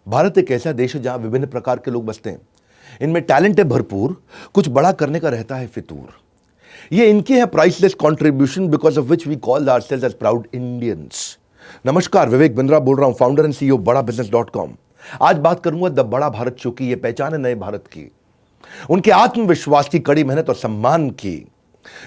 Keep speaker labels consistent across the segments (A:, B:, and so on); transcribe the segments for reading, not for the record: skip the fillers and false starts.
A: भारत एक ऐसा देश है जहां विभिन्न प्रकार के लोग बसते हैं। इनमें टैलेंट है भरपूर, कुछ बड़ा करने का रहता है फितूर। ये इनके हैं priceless contribution because of which we call ourselves as proud Indians. नमस्कार, विवेक बिंद्रा बोल रहा हूं, फाउंडर एंड सीईओ बड़ाबिजनेस.com। आज बात करूंगा द बड़ा भारत शो की। ये पहचान है नए भारत की, उनके आत्मविश्वास की, कड़ी मेहनत और सम्मान की।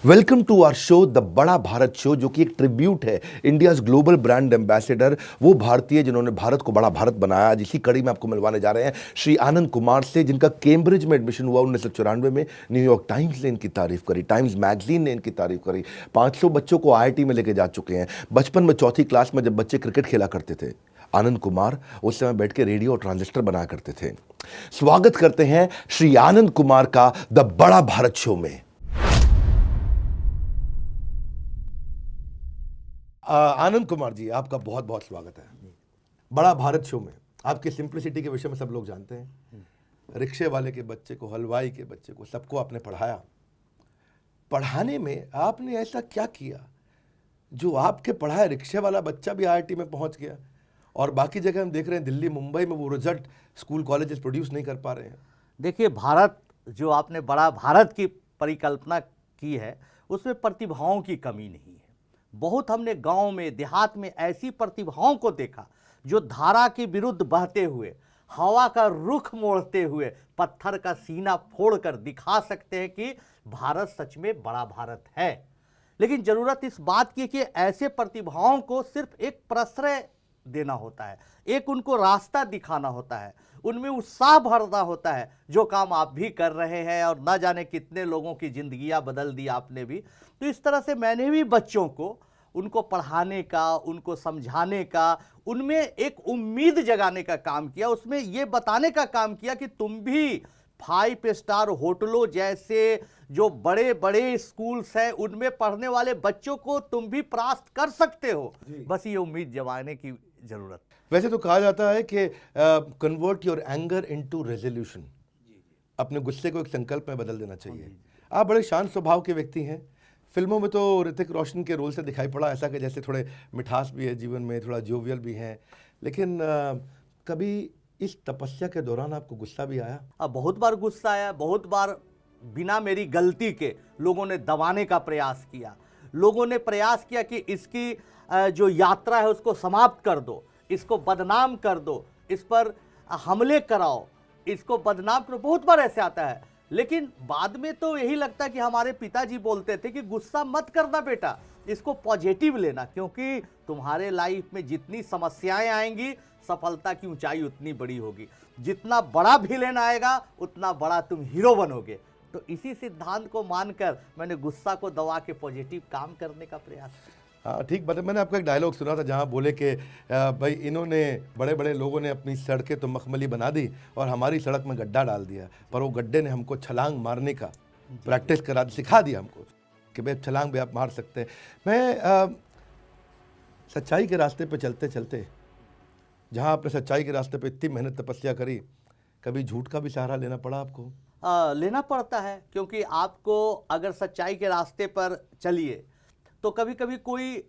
A: Welcome to our show the बड़ा भारत शो, जो कि एक ट्रिब्यूट है इंडियाज ग्लोबल ब्रांड एम्बेसडर, वो भारतीय जिन्होंने भारत को बड़ा भारत बनाया। जिसी कड़ी में आपको मिलवाने जा रहे हैं श्री आनंद कुमार से, जिनका कैम्ब्रिज में एडमिशन हुआ 1994 में। न्यूयॉर्क टाइम्स ने इनकी तारीफ करी, टाइम्स मैगजीन ने इनकी तारीफ करी। 500 बच्चों को IIT में लेके जा चुके हैं। बचपन में चौथी क्लास में जब बच्चे क्रिकेट खेला करते थे, आनंद कुमार उस समय बैठ के रेडियो और ट्रांजिस्टर बनाया करते थे। स्वागत करते हैं श्री आनंद कुमार का द बड़ा भारत शो में। आनंद कुमार जी, आपका बहुत बहुत स्वागत है बड़ा भारत शो में। आपकी सिंप्लिसिटी के विषय में सब लोग जानते हैं। रिक्शे वाले के बच्चे को, हलवाई के बच्चे को, सबको आपने पढ़ाया। पढ़ाने में आपने ऐसा क्या किया जो आपके पढ़ाए रिक्शे वाला बच्चा भी IIT में पहुंच गया, और बाकी जगह हम देख रहे हैं दिल्ली मुंबई में वो रिजल्ट स्कूल कॉलेजेस प्रोड्यूस नहीं कर पा रहे हैं।
B: देखिए, भारत जो आपने बड़ा भारत की परिकल्पना की है, उसमें प्रतिभाओं की कमी नहीं है। बहुत हमने गांव में, देहात में ऐसी प्रतिभाओं को देखा जो धारा के विरुद्ध बहते हुए, हवा का रुख मोड़ते हुए, पत्थर का सीना फोड़कर दिखा सकते हैं कि भारत सच में बड़ा भारत है। लेकिन जरूरत इस बात की कि ऐसे प्रतिभाओं को सिर्फ एक प्रश्रय देना होता है, एक उनको रास्ता दिखाना होता है, उनमें उत्साह भरना होता है, जो काम आप भी कर रहे हैं और ना जाने कितने लोगों की जिंदगियां बदल दी आपने भी। तो इस तरह से मैंने भी बच्चों को, उनको पढ़ाने का, उनको समझाने का, उनमें एक उम्मीद जगाने का काम किया, उसमें ये बताने का काम किया कि तुम भी 5 स्टार होटलों जैसे जो बड़े बड़े स्कूल्स हैं उनमें पढ़ने वाले बच्चों को तुम भी परास्त कर सकते हो। बस ये उम्मीद जगाने की जरूरत।
A: वैसे तो कहा जाता है कि convert your anger into resolution, अपने गुस्से को एक संकल्प में बदल देना चाहिए। आप बड़े शांत स्वभाव के व्यक्ति हैं। फिल्मों में तो ऋतिक रोशन के रोल से दिखाई पड़ा ऐसा कि जैसे थोड़े मिठास भी है जीवन में, थोड़ा जोवियल भी हैं, लेकिन कभी इस तपस्या के दौरान आपको गुस्सा भी आया?
B: अब बहुत बार गुस्सा आया, बहुत बार बिना मेरी गलती के लोगों ने दबाने का प्रयास किया। लोगों ने प्रयास किया कि इसकी जो यात्रा है उसको समाप्त कर दो, इसको बदनाम कर दो, इस पर हमले कराओ, इसको बदनाम करो। बहुत बार ऐसे आता है, लेकिन बाद में तो यही लगता है कि हमारे पिताजी बोलते थे कि गुस्सा मत करना बेटा, इसको पॉजिटिव लेना, क्योंकि तुम्हारे लाइफ में जितनी समस्याएं आएंगी, सफलता की ऊंचाई उतनी बड़ी होगी। जितना बड़ा विलेन आएगा उतना बड़ा तुम हीरो बनोगे। तो इसी सिद्धांत को मानकर मैंने गुस्सा को दबा के पॉजिटिव काम करने का प्रयास किया।
A: हाँ, ठीक बात है। मैंने आपका एक डायलॉग सुना था जहाँ बोले कि भाई इन्होंने, बड़े बड़े लोगों ने अपनी सड़कें तो मखमली बना दी और हमारी सड़क में गड्ढा डाल दिया, पर वो गड्ढे ने हमको छलांग मारने का प्रैक्टिस करा, सिखा दिया हमको कि भाई छलांग भी आप मार सकते हैं। मैं सच्चाई के रास्ते पे चलते चलते, जहाँ आपने सच्चाई के रास्ते पे इतनी मेहनत तपस्या करी, कभी झूठ का भी सहारा लेना पड़ा आपको?
B: लेना पड़ता है, क्योंकि आपको अगर सच्चाई के रास्ते पर चलिए तो कभी कभी कोई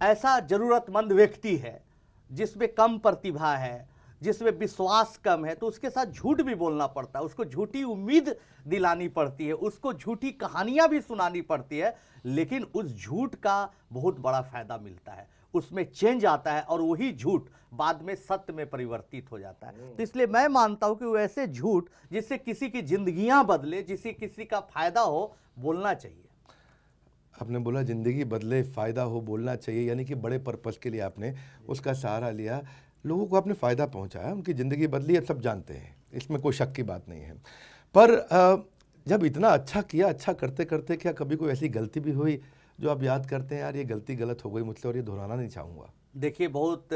B: ऐसा जरूरतमंद व्यक्ति है जिसमें कम प्रतिभा है, जिसमें विश्वास कम है, तो उसके साथ झूठ भी बोलना पड़ता है, उसको झूठी उम्मीद दिलानी पड़ती है, उसको झूठी कहानियां भी सुनानी पड़ती है। लेकिन उस झूठ का बहुत बड़ा फायदा मिलता है, उसमें चेंज आता है और वही झूठ बाद में सत्य में परिवर्तित हो जाता है। तो इसलिए मैं मानता हूं कि वैसे झूठ जिससे किसी की जिंदगियां बदले, जिससे किसी का फायदा हो, बोलना चाहिए।
A: आपने बोला जिंदगी बदले, फ़ायदा हो, बोलना चाहिए, यानी कि बड़े पर्पस के लिए आपने उसका सहारा लिया, लोगों को आपने फ़ायदा पहुंचाया, उनकी ज़िंदगी बदली, अब सब जानते हैं, इसमें कोई शक की बात नहीं है। पर जब इतना अच्छा किया, अच्छा करते करते क्या कभी कोई ऐसी गलती भी हुई जो आप याद करते हैं, यार ये गलती गलत हो गई मुझसे और ये दोहराना नहीं चाहूँगा?
B: देखिए, बहुत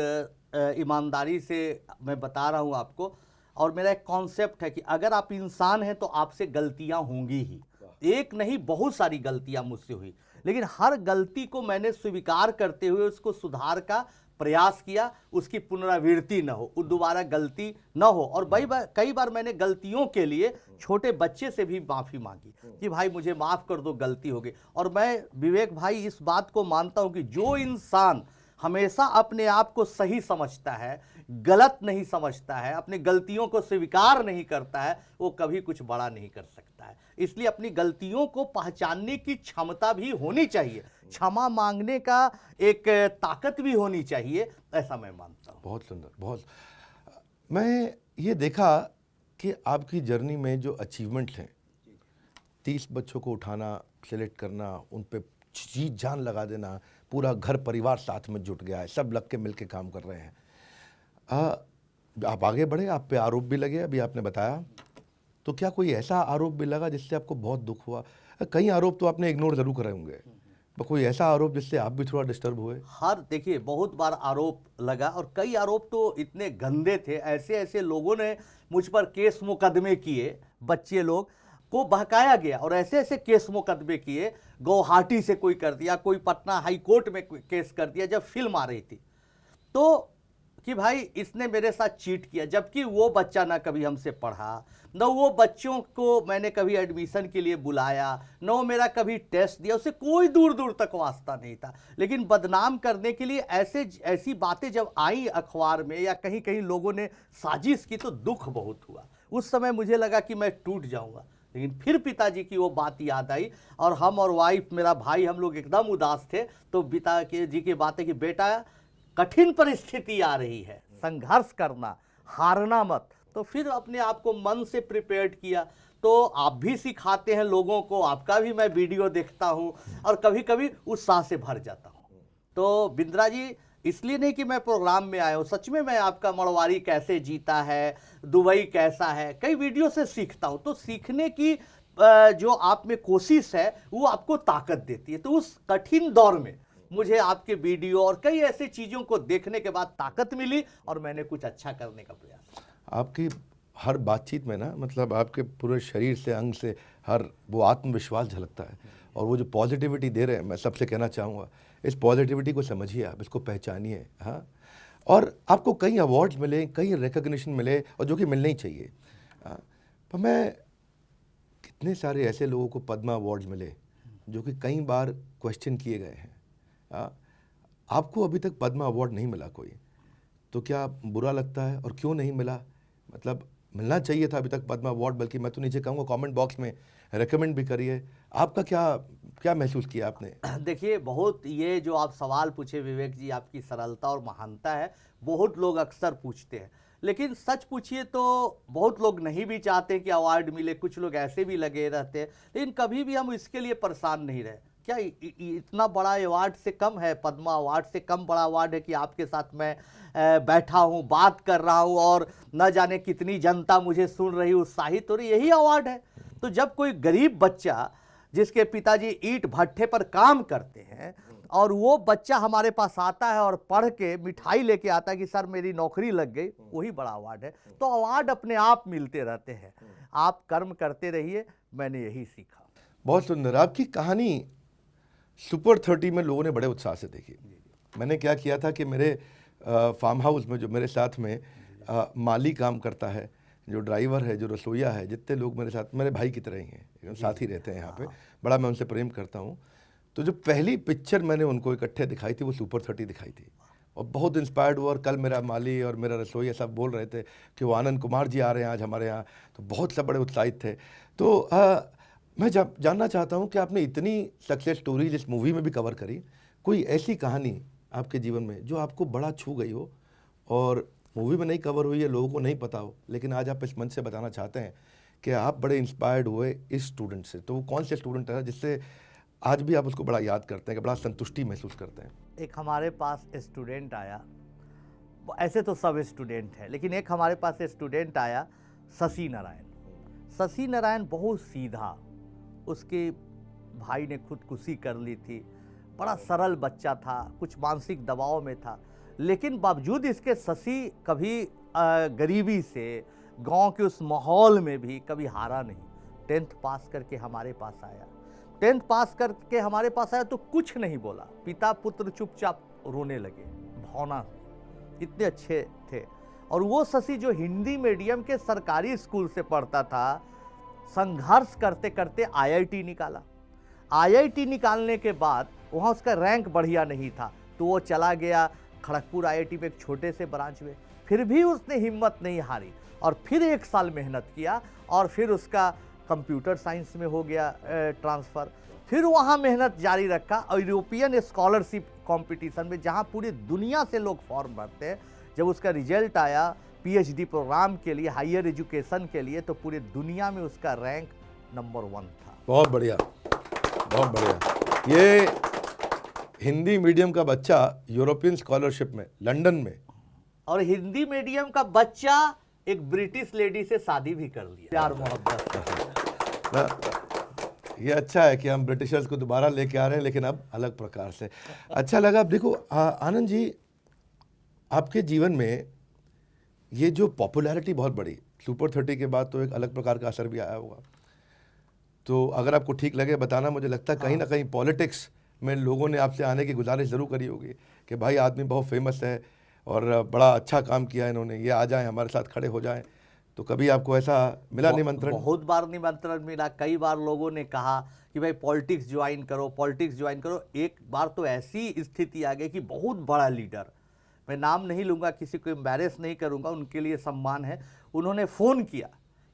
B: ईमानदारी से मैं बता रहा हूँ आपको, और मेरा एक कॉन्सेप्ट है कि अगर आप इंसान हैं तो आपसे गलतियाँ होंगी ही। एक नहीं, बहुत सारी गलतियाँ मुझसे हुई, लेकिन हर गलती को मैंने स्वीकार करते हुए उसको सुधार का प्रयास किया, उसकी पुनरावृत्ति न हो, दोबारा गलती न हो। और कई बार मैंने गलतियों के लिए छोटे बच्चे से भी माफ़ी मांगी कि भाई मुझे माफ़ कर दो, गलती हो गई। और मैं, विवेक भाई, इस बात को मानता हूं कि जो इंसान हमेशा अपने आप को सही समझता है, गलत नहीं समझता है, अपनी गलतियों को स्वीकार नहीं करता है, वो कभी कुछ बड़ा नहीं कर सकता है। इसलिए अपनी गलतियों को पहचानने की क्षमता भी होनी चाहिए, क्षमा मांगने का एक ताकत भी होनी चाहिए, ऐसा मैं मानता हूँ।
A: बहुत सुंदर, बहुत। मैं ये देखा कि आपकी जर्नी में जो अचीवमेंट्स हैं, 30 बच्चों को उठाना, सेलेक्ट करना, उन पे जी जान लगा देना, पूरा घर परिवार साथ में जुट गया है, सब लग के मिल के काम कर रहे हैं। आप आगे बढ़े, आप पे आरोप भी लगे, अभी आपने बताया, तो क्या कोई ऐसा आरोप भी लगा जिससे आपको बहुत दुख हुआ? कई आरोप तो आपने इग्नोर जरूर करे होंगे, पर कोई ऐसा आरोप जिससे आप भी थोड़ा डिस्टर्ब हुए?
B: देखिए, बहुत बार आरोप लगा और कई आरोप तो इतने गंदे थे, ऐसे ऐसे लोगों ने मुझ पर केस मुकदमे किए, बच्चे लोग को बहकाया गया और ऐसे ऐसे केस मुकदमे किए, गुवाहाटी से कोई कर दिया, कोई पटना हाई कोर्ट में केस कर दिया जब फिल्म आ रही थी, तो कि भाई इसने मेरे साथ चीट किया, जबकि वो बच्चा ना कभी हमसे पढ़ा, न वो बच्चों को मैंने कभी एडमिशन के लिए बुलाया, न वो मेरा कभी टेस्ट दिया, उससे कोई दूर दूर तक वास्ता नहीं था। लेकिन बदनाम करने के लिए ऐसी बातें जब आई अखबार में या कहीं कहीं लोगों ने साजिश की, तो दुख बहुत हुआ। उस समय मुझे लगा कि मैं टूट जाऊंगा, लेकिन फिर पिताजी की वो बात याद आई और हम और वाइफ, मेरा भाई, हम लोग एकदम उदास थे। तो पिताजी की बातें कि बेटा कठिन परिस्थिति आ रही है, संघर्ष करना, हारना मत। तो फिर अपने आप को मन से प्रिपेयर्ड किया। तो आप भी सिखाते हैं लोगों को, आपका भी मैं वीडियो देखता हूं और कभी कभी उत्साह से भर जाता हूं। तो बिंद्रा जी, इसलिए नहीं कि मैं प्रोग्राम में आया हूं, सच में मैं आपका मड़वारी कैसे जीता है, दुबई कैसा है, कई वीडियो से सीखता हूं। तो सीखने की जो आप में कोशिश है वो आपको ताकत देती है। तो उस कठिन दौर में मुझे आपके वीडियो और कई ऐसी चीजों को देखने के बाद ताकत मिली और मैंने कुछ अच्छा करने का प्रयास किया।
A: आपकी हर बातचीत में ना, मतलब आपके पूरे शरीर से, अंग से हर वो आत्मविश्वास झलकता है, और वो जो पॉजिटिविटी दे रहे हैं, मैं सबसे कहना चाहूँगा, इस पॉजिटिविटी को समझिए, आप इसको पहचानिए। हाँ, और आपको कई अवार्ड्स मिले, कई रिकग्निशन मिले, और जो कि मिलने ही चाहिए। पर मैं, कितने सारे ऐसे लोगों को पद्मा अवार्ड्स मिले जो कि कई बार क्वेश्चन किए गए हैं। आपको अभी तक पद्मा अवार्ड नहीं मिला कोई, तो क्या बुरा लगता है, और क्यों नहीं मिला? मतलब मिलना चाहिए था अभी तक पद्मा अवार्ड, बल्कि मैं तो नीचे कहूँगा कमेंट बॉक्स में रेकमेंड भी करिए। आपका क्या महसूस किया आपने?
B: देखिए, बहुत ये जो आप सवाल पूछे विवेक जी, आपकी सरलता और महानता है। बहुत लोग अक्सर पूछते हैं, लेकिन सच पूछिए तो बहुत लोग नहीं भी चाहते कि अवार्ड मिले, कुछ लोग ऐसे भी लगे रहते हैं। लेकिन कभी भी हम इसके लिए परेशान नहीं रहे। क्या इतना बड़ा अवार्ड से कम है, पद्मा अवार्ड से कम बड़ा अवार्ड है कि आपके साथ मैं बैठा हूँ, बात कर रहा हूँ और न जाने कितनी जनता मुझे सुन रही, उत्साहित हो रही, यही अवार्ड है। तो जब कोई गरीब बच्चा जिसके पिताजी ईंट भट्ठे पर काम करते हैं और वो बच्चा हमारे पास आता है और पढ़ के मिठाई लेके आता है कि सर मेरी नौकरी लग गई, वही बड़ा अवार्ड है। तो अवार्ड अपने आप मिलते रहते हैं, आप कर्म करते रहिए, मैंने यही सीखा।
A: बहुत सुंदर। आपकी कहानी सुपर 30 में लोगों ने बड़े उत्साह से देखी। मैंने क्या किया था कि मेरे फार्म हाउस में जो मेरे साथ में माली काम करता है, जो ड्राइवर है, जो रसोईया है, जितने लोग मेरे साथ, मेरे भाई की तरह ही हैं, साथ ही रहते हैं यहाँ पे, बड़ा मैं उनसे प्रेम करता हूँ। तो जो पहली पिक्चर मैंने उनको इकट्ठे दिखाई थी वो सुपर 30 दिखाई थी, और बहुत इंस्पायर्ड हुआ। और कल मेरा माली और मेरा रसोईया सब बोल रहे थे कि वो आनंद कुमार जी आ रहे हैं आज हमारे यहाँ, तो बहुत सब बड़े उत्साहित थे। तो मैं जानना चाहता हूँ कि आपने इतनी सक्सेस स्टोरीज इस मूवी में भी कवर करी, कोई ऐसी कहानी आपके जीवन में जो आपको बड़ा छू गई हो और मूवी में नहीं कवर हुई है, लोगों को नहीं पता हो, लेकिन आज आप इस मंच से बताना चाहते हैं कि आप बड़े इंस्पायर्ड हुए इस स्टूडेंट से? तो वो कौन से स्टूडेंट है जिससे आज भी आप उसको बड़ा याद करते हैं, कि बड़ा संतुष्टि महसूस करते हैं?
B: एक हमारे पास स्टूडेंट आया, ऐसे तो सब स्टूडेंट हैं, लेकिन एक हमारे पास स्टूडेंट आया, शशि नारायण। शशि नारायण बहुत सीधा, उसके भाई ने खुदकुशी कर ली थी, बड़ा सरल बच्चा था, कुछ मानसिक दबाव में था, लेकिन बावजूद इसके शशि कभी गरीबी से, गांव के उस माहौल में भी कभी हारा नहीं। 10th पास करके हमारे पास आया, 10th पास करके हमारे पास आया तो कुछ नहीं बोला, पिता पुत्र चुपचाप रोने लगे, भावना से, इतने अच्छे थे। और वो शशि जो हिंदी मीडियम के सरकारी स्कूल से पढ़ता था, संघर्ष करते करते IIT निकाला। IIT निकालने के बाद वहाँ उसका रैंक बढ़िया नहीं था, तो वो चला गया खड़गपुर आईआईटी में एक छोटे से ब्रांच में, फिर भी उसने हिम्मत नहीं हारी और फिर 1 साल मेहनत किया और फिर उसका कंप्यूटर साइंस में हो गया ट्रांसफ़र। फिर वहाँ मेहनत जारी रखा और यूरोपियन स्कॉलरशिप कंपटीशन में, जहाँ पूरी दुनिया से लोग फॉर्म भरते हैं, जब उसका रिजल्ट आया पीएचडी प्रोग्राम के लिए, हायर एजुकेशन के लिए, तो पूरी दुनिया में उसका रैंक नंबर 1 था।
A: बहुत बढ़िया, बहुत बढ़िया। ये हिंदी मीडियम का बच्चा यूरोपियन स्कॉलरशिप में लंदन में,
B: और हिंदी मीडियम का बच्चा एक ब्रिटिश लेडी से शादी भी कर लिया, प्यार मोहब्बत से।
A: ये अच्छा है कि हम ब्रिटिशर्स को दोबारा लेके आ रहे हैं, लेकिन अब अलग प्रकार से। अच्छा लगा। अब देखो आनंद जी, आपके जीवन में ये जो पॉपुलैरिटी बहुत बड़ी, सुपर 30 के बाद तो एक अलग प्रकार का असर भी आया होगा। तो अगर आपको ठीक लगे बताना, मुझे लगता है कहीं ना कहीं पॉलिटिक्स में लोगों ने आपसे आने की गुजारिश ज़रूर करी होगी कि भाई आदमी बहुत फेमस है और बड़ा अच्छा काम किया इन्होंने, ये आ जाएं हमारे साथ खड़े हो जाएं। तो कभी आपको ऐसा मिला निमंत्रण?
B: बहुत बार निमंत्रण मिला, कई बार लोगों ने कहा कि भाई पॉलिटिक्स ज्वाइन करो, पॉलिटिक्स ज्वाइन करो। एक बार तो ऐसी स्थिति आ गई कि बहुत बड़ा लीडर, मैं नाम नहीं लूँगा, किसी को एम्बैरेस नहीं करूँगा, उनके लिए सम्मान है, उन्होंने फ़ोन किया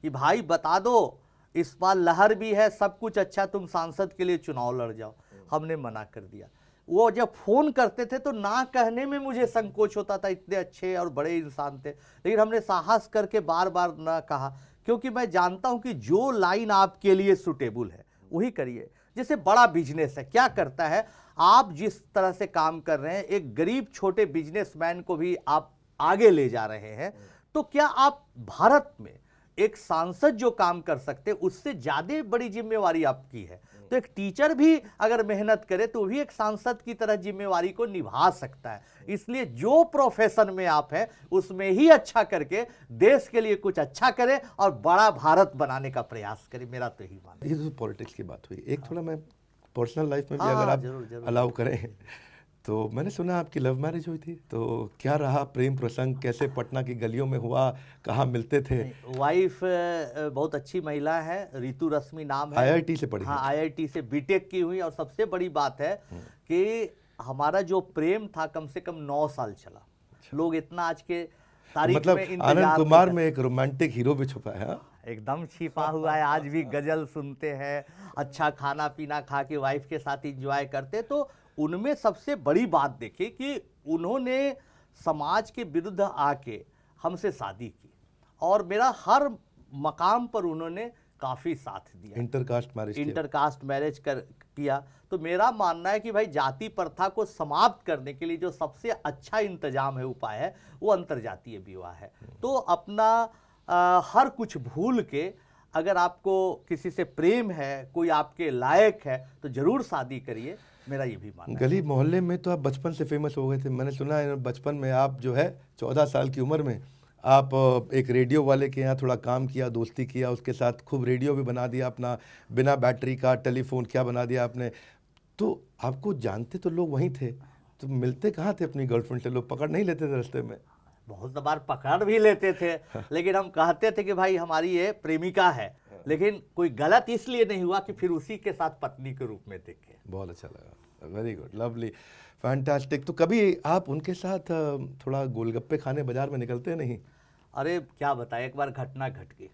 B: कि भाई बता दो इस बार लहर भी है, सब कुछ अच्छा, तुम सांसद के लिए चुनाव लड़ जाओ। हमने मना कर दिया। वो जब फ़ोन करते थे तो ना कहने में मुझे संकोच होता था, इतने अच्छे और बड़े इंसान थे, लेकिन हमने साहस करके बार बार ना कहा, क्योंकि मैं जानता हूं कि जो लाइन आपके लिए सुटेबल है वही करिए। जैसे बड़ा बिजनेस है, क्या करता है, आप जिस तरह से काम कर रहे हैं, एक गरीब छोटे बिजनेसमैन को भी आप आगे ले जा रहे हैं, तो क्या आप भारत में एक सांसद जो काम कर सकते, उससे ज़्यादा बड़ी जिम्मेवारी आपकी है। तो एक टीचर भी अगर मेहनत करे तो भी एक सांसद की तरह जिम्मेवारी को निभा सकता है। इसलिए जो प्रोफेशन में आप हैं उसमें ही अच्छा करके देश के लिए कुछ अच्छा करें और बड़ा भारत बनाने का प्रयास करें। मेरा तो यही मानना है।
A: ये तो पॉलिटिक्स की बात हुई, एक थोड़ा मैं पर्सनल लाइफ में भी
B: हाँ,
A: अगर आप
B: जरूर।
A: अलाउ करें, तो मैंने सुना आपकी लव मैरिज हुई थी, तो क्या रहा प्रेम प्रसंग, कैसे पटना की गलियों में हुआ, कहाँ मिलते थे?
B: वाइफ बहुत अच्छी महिला है, रितु रश्मि नाम है,
A: आईआईटी से पढ़ी?
B: हाँ, आईआईटी से बीटेक की हुई। और सबसे बड़ी बात है कि हमारा जो प्रेम था कम से कम 9 साल चला। लोग इतना आज के तारीख
A: मतलब
B: में इंतजार
A: आनंद
B: नहीं
A: कुमार
B: करते।
A: में एक रोमांटिक हीरो भी छुपा है। हाँ?
B: एकदम छिपा हुआ है, आज भी गजल सुनते हैं, अच्छा खाना पीना खा के वाइफ के साथ इंजॉय करते। तो उनमें सबसे बड़ी बात देखिए कि उन्होंने समाज के विरुद्ध आके हमसे शादी की और मेरा हर मकाम पर उन्होंने काफ़ी साथ दिया। इंटरकास्ट मैरिज किया। तो मेरा मानना है कि भाई जाति प्रथा को समाप्त करने के लिए जो सबसे अच्छा इंतजाम है, उपाय है, वो अंतर्जातीय विवाह है। तो अपना हर कुछ भूल के अगर आपको किसी से प्रेम है, कोई आपके लायक है, तो जरूर शादी करिए। मेरा ये भी मानना है।
A: गली मोहल्ले में तो आप बचपन से फेमस हो गए थे, मैंने सुना है बचपन में आप जो है 14 साल की उम्र में आप एक रेडियो वाले के यहाँ थोड़ा काम किया, दोस्ती किया, उसके साथ खूब रेडियो भी बना दिया अपना, बिना बैटरी का टेलीफोन क्या बना दिया आपने। तो आपको जानते तो लोग वहीं थे, तो मिलते कहाँ थे अपनी गर्लफ्रेंड से? लोग पकड़ नहीं लेते थे रास्ते में?
B: बहुत बार पकड़ भी लेते थे, लेकिन हम कहते थे कि भाई हमारी ये प्रेमिका है, लेकिन कोई गलत इसलिए नहीं हुआ कि फिर उसी के साथ पत्नी के रूप में देखे।
A: बहुत अच्छा लगा, वेरी गुड, लवली, फैंटास्टिक। तो कभी आप उनके साथ थोड़ा गोलगप्पे खाने बाजार में निकलते नहीं?
B: अरे क्या बताएं, एक बार घटना घट गई।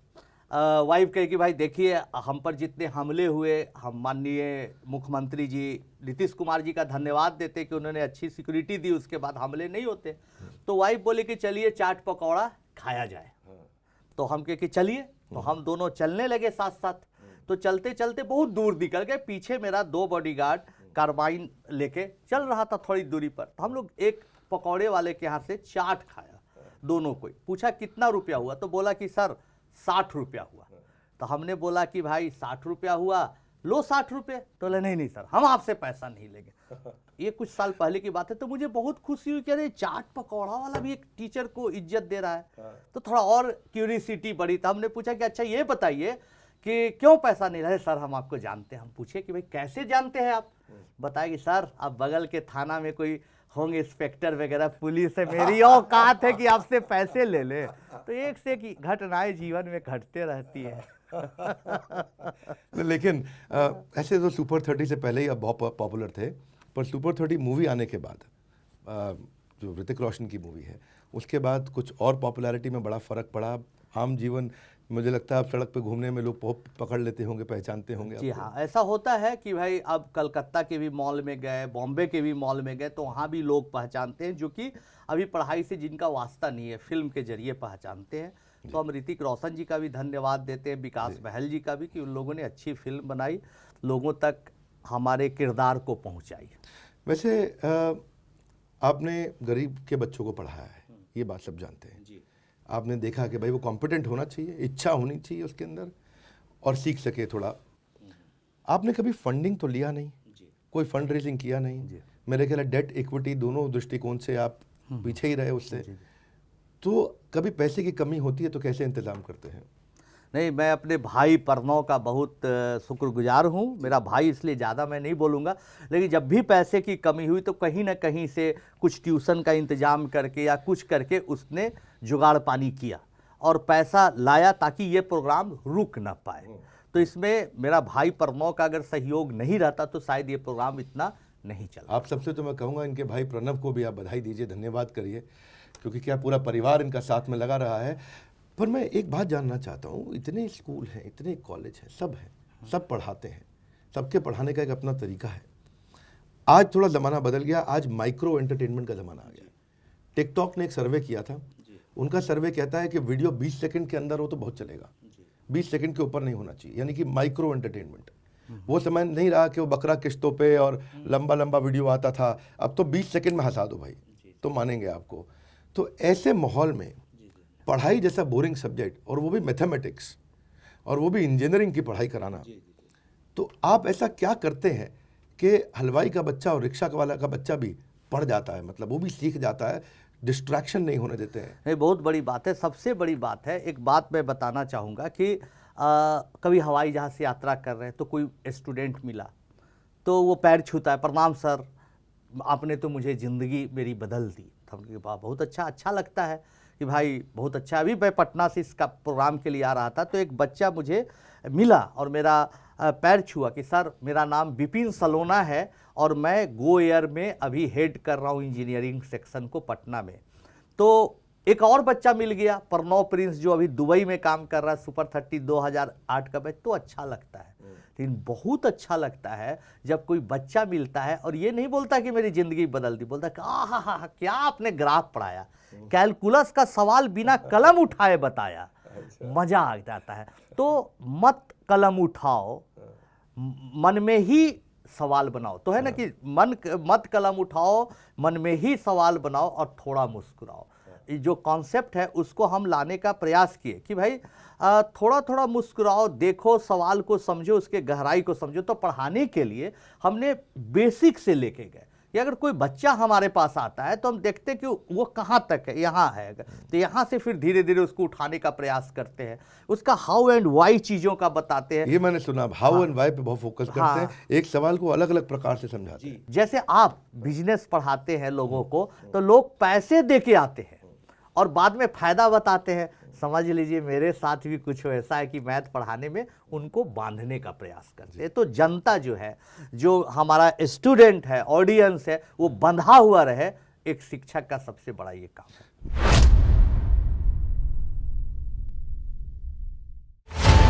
B: वाइफ कहे कि भाई देखिए हम पर जितने हमले हुए, हम माननीय मुख्यमंत्री जी नीतीश कुमार जी का धन्यवाद देते कि उन्होंने अच्छी सिक्योरिटी दी, उसके बाद हमले नहीं होते। तो वाइफ बोले कि चलिए चाट पकौड़ा खाया जाए। तो हम कहे कि चलिए, तो हम दोनों चलने लगे साथ साथ। तो चलते चलते बहुत दूर निकल गए, पीछे मेरा 2 बॉडीगार्ड कार्बाइन लेके चल रहा था थोड़ी दूरी पर। तो हम लोग एक पकौड़े वाले के यहाँ से चाट खाया दोनों को। पूछा कितना रुपया हुआ, तो बोला कि सर 60 रुपया हुआ। तो हमने बोला कि भाई 60 रुपया हुआ, लो 60 रुपये। तो बोले नहीं सर, हम आपसे पैसा नहीं लेंगे। ये कुछ साल पहले की बात है। तो मुझे बहुत खुशी हुई कि अरे चाट पकौड़ा वाला भी एक टीचर को इज्जत दे रहा है। तो थोड़ा और क्यूरियोसिटी बढ़ी। तो हमने पूछा कि अच्छा ये बताइए कि क्यों पैसा नहीं रहे? सर हम आपको जानते हैं। हम पूछे कि भाई कैसे जानते हैं आप? बताया कि सर आप बगल के थाना में कोई होंगे इंस्पेक्टर वगैरह, पुलिस है, मेरी औकात है कि आपसे पैसे ले ले। तो एक से एक घटनाएं जीवन में घटते रहती है।
A: लेकिन ऐसे तो सुपर 30 से पहले ही आप बहुत पॉपुलर थे, पर सुपर 30 मूवी आने के बाद जो ऋतिक रोशन की मूवी है, उसके बाद कुछ और पॉपुलैरिटी में बड़ा फ़र्क पड़ा। आम जीवन, मुझे लगता है अब सड़क पे घूमने में लोग पकड़ लेते होंगे, पहचानते होंगे
B: जी
A: आपको।
B: हाँ, ऐसा होता है कि भाई अब कलकत्ता के भी मॉल में गए, बॉम्बे के भी मॉल में गए तो वहाँ भी लोग पहचानते हैं, जो कि अभी पढ़ाई से जिनका वास्ता नहीं है, फिल्म के जरिए पहचानते हैं। तो हम ऋतिक रोशन जी का भी धन्यवाद देते हैं, विकास बहल जी का भी, कि उन लोगों ने अच्छी फिल्म बनाई, लोगों तक हमारे किरदार को पहुँचाई।
A: वैसे आपने गरीब के बच्चों को पढ़ाया है, ये बात सब जानते हैं।
B: जी
A: आपने देखा कि भाई वो कॉम्पिटेंट होना चाहिए, इच्छा होनी चाहिए उसके अंदर, और सीख सके थोड़ा। आपने कभी फंडिंग तो लिया नहीं,
B: जी
A: कोई फंड रेजिंग किया नहीं।
B: जी।
A: मेरे ख्याल है डेट इक्विटी दोनों दृष्टिकोण से आप पीछे ही रहे उससे। तो कभी पैसे की कमी होती है तो कैसे इंतजाम करते हैं?
B: नहीं, मैं अपने भाई प्रणव का बहुत शुक्रगुजार हूँ। मेरा भाई इसलिए ज़्यादा मैं नहीं बोलूँगा, लेकिन जब भी पैसे की कमी हुई तो कहीं ना कहीं से कुछ ट्यूशन का इंतजाम करके या कुछ करके उसने जुगाड़ पानी किया और पैसा लाया ताकि ये प्रोग्राम रुक ना पाए। तो इसमें मेरा भाई प्रणव का अगर सहयोग नहीं रहता तो शायद ये प्रोग्राम इतना नहीं चला।
A: आप सबसे तो मैं कहूँगा इनके भाई प्रणव को भी आप बधाई दीजिए, धन्यवाद करिए, क्योंकि क्या पूरा परिवार इनका साथ में लगा रहा है। पर मैं एक बात जानना चाहता हूँ, इतने स्कूल हैं, इतने कॉलेज हैं, सब पढ़ाते हैं, सबके पढ़ाने का एक अपना तरीका है। आज थोड़ा ज़माना बदल गया, आज माइक्रो एंटरटेनमेंट का ज़माना आ गया। टिकटॉक ने एक सर्वे किया था, उनका सर्वे कहता है कि वीडियो 20 सेकंड के अंदर हो तो बहुत चलेगा, 20 सेकंड के ऊपर नहीं होना चाहिए, यानी कि माइक्रो एंटरटेनमेंट। वो समय नहीं रहा कि वो बकरा किश्तों पे और लंबा लंबा वीडियो आता था, अब तो 20 सेकंड में हंसा दो भाई तो मानेंगे आपको। तो ऐसे माहौल में पढ़ाई जैसा बोरिंग सब्जेक्ट, और वो भी मैथमेटिक्स, और वो भी इंजीनियरिंग की पढ़ाई कराना, तो आप ऐसा क्या करते हैं कि हलवाई का बच्चा और रिक्शा वाला का बच्चा भी पढ़ जाता है, मतलब वो भी सीख जाता है, डिस्ट्रैक्शन नहीं होने देते हैं?
B: नहीं, बहुत बड़ी बात है, सबसे बड़ी बात है। एक बात मैं बताना चाहूँगा कि कभी हवाई जहाज़ से यात्रा कर रहे हैं तो कोई स्टूडेंट मिला तो वो पैर छूता है, प्रणाम सर, आपने तो मुझे ज़िंदगी मेरी बदल दी। तो हमने कहा बहुत अच्छा लगता है कि भाई बहुत अच्छा। अभी मैं पटना से इसका प्रोग्राम के लिए आ रहा था तो एक बच्चा मुझे मिला और मेरा पैर छुआ कि सर मेरा नाम विपिन सलोना है और मैं गो एयर में अभी हेड कर रहा हूँ इंजीनियरिंग सेक्शन को पटना में। तो एक और बच्चा मिल गया, प्रणव प्रिंस, जो अभी दुबई में काम कर रहा है, सुपर 30 2008 का बैच। तो अच्छा लगता है, लेकिन बहुत अच्छा लगता है जब कोई बच्चा मिलता है और ये नहीं बोलता कि मेरी ज़िंदगी बदल दी, बोलता कि आहा क्या आपने ग्राफ पढ़ाया, कैलकुलस का सवाल बिना कलम उठाए बताया, मज़ा आ जाता है। तो मत कलम उठाओ, मन में ही सवाल बनाओ। तो है ना कि मत कलम उठाओ, मन में ही सवाल बनाओ और थोड़ा मुस्कुराओ। जो कॉन्सेप्ट है उसको हम लाने का प्रयास किए कि भाई थोड़ा थोड़ा मुस्कुराओ, देखो, सवाल को समझो, उसके गहराई को समझो। तो पढ़ाने के लिए हमने बेसिक से लेके गए कि अगर कोई बच्चा हमारे पास आता है तो हम देखते कि वो कहाँ तक है, यहाँ है, तो यहाँ से फिर धीरे धीरे उसको उठाने का प्रयास करते हैं, उसका हाउ एंड वाई चीज़ों का बताते हैं।
A: ये मैंने सुना, हाउ एंड वाई पे बहुत फोकस करते हैं, एक सवाल को अलग अलग प्रकार से समझाते हैं।
B: जैसे आप बिजनेस पढ़ाते हैं लोगों को तो लोग पैसे दे के आते हैं और बाद में फायदा बताते हैं। समझ लीजिए मेरे साथ भी कुछ ऐसा है कि मैथ पढ़ाने में उनको बांधने का प्रयास करते हैं। तो जनता जो है, जो हमारा स्टूडेंट है, ऑडियंस है, वो बंधा हुआ रहे, एक शिक्षक का सबसे बड़ा ये काम है।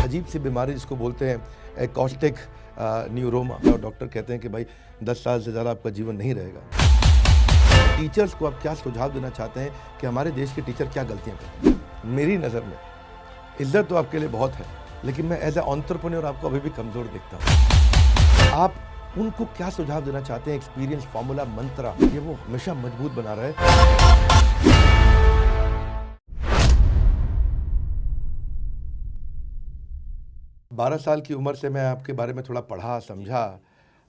A: अजीब सी बीमारी जिसको बोलते हैं एकॉस्टिक न्यूरोमा, और डॉक्टर कहते हैं कि भाई 10 साल से ज़्यादा आपका जीवन नहीं रहेगा। टीचर्स को आप क्या सुझाव देना चाहते हैं कि हमारे देश के टीचर क्या गलतियां करते हैं? मेरी नज़र में इज्जत तो आपके लिए बहुत है, लेकिन मैं एज ए एंटरप्रेन्योर आपको अभी भी कमज़ोर देखता हूँ। आप उनको क्या सुझाव देना चाहते हैं? एक्सपीरियंस, फॉर्मूला, मंत्र, ये वो हमेशा मजबूत बना रहे। 12 साल की उम्र से मैं आपके बारे में थोड़ा पढ़ा, समझा,